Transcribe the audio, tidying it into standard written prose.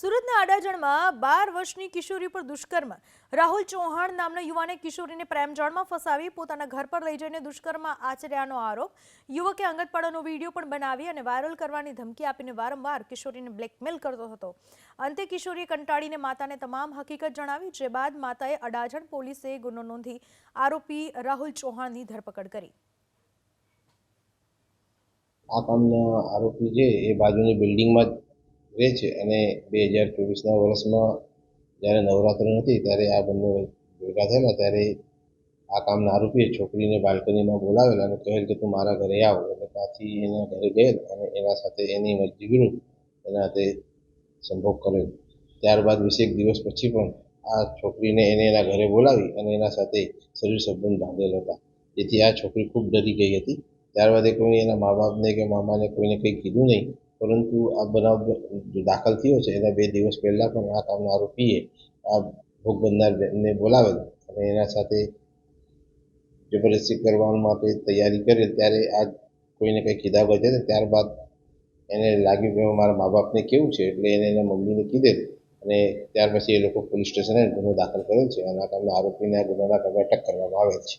સુરતના અડાજણમાં 12 વર્ષની કિશોરી પર દુષ્કર્મ. રાહુલ ચૌહાણ નામના યુવાને કિશોરીને પ્રેમજાળમાં ફસાવી પોતાના ઘર પર લઈ જઈને દુષ્કર્મ આચર્યાનો આરોપ. યુવકે અંગતપાડાનો વિડીયો પણ બનાવી અને વાયરલ કરવાની ધમકી આપીને વારંવાર કિશોરીને બ્લેકમેલ કરતો હતો. અંતે કિશોરીએ કંટાળીને માતાને તમામ હકીકત જણાવી, જે બાદ માતાએ અડાજણ પોલીસે ગુનો નોંધી આરોપી રાહુલ ચૌહાણની ધરપકડ કરી. આ કામના આરોપી છે એ બાજુની બિલ્ડિંગમાં જ રહે છે અને 2024ના વર્ષમાં જ્યારે નવરાત્રિ હતી ત્યારે આ બંને ભેગા થયેલા. ત્યારે આ કામના આરોપીએ છોકરીને બાલ્કનીમાં બોલાવેલા અને કહેલ કે તું મારા ઘરે આવ. એટલે ત્યાંથી એના ઘરે ગયેલ અને એના સાથે એની મરજી વિરુદ્ધ એના હાથે સંભોગ કરેલ. ત્યારબાદ 20 દિવસ પછી પણ આ છોકરીને એને એના ઘરે બોલાવી અને એના સાથે શરીર સંબંધ બાંધેલ હતા, જેથી આ છોકરી ખૂબ ડરી ગઈ હતી. ત્યારબાદ એ કોઈ એના મા બાપને કે મામાને કોઈને કંઈ કીધું નહીં, પરંતુ આ બનાવ દાખલ થયો છે એના 2 દિવસ પહેલાં પણ આ કામના આરોપીએ આ ભોગ બનનારને બોલાવેલ અને એના સાથે જબરદસ્તી કરવા માટે તૈયારી કરેલ. ત્યારે આ કોઈને કંઈ કીધા વગર ત્યારબાદ એને લાગ્યું કે મારા મા બાપને કેવું છે, એટલે એને એના મમ્મીને કીધેલ અને ત્યાર પછી એ લોકો પોલીસ સ્ટેશને ગુનો દાખલ કરેલ છે અને આ કામના આરોપીને આ ગુનાના કામે અટક કરવામાં આવેલ છે.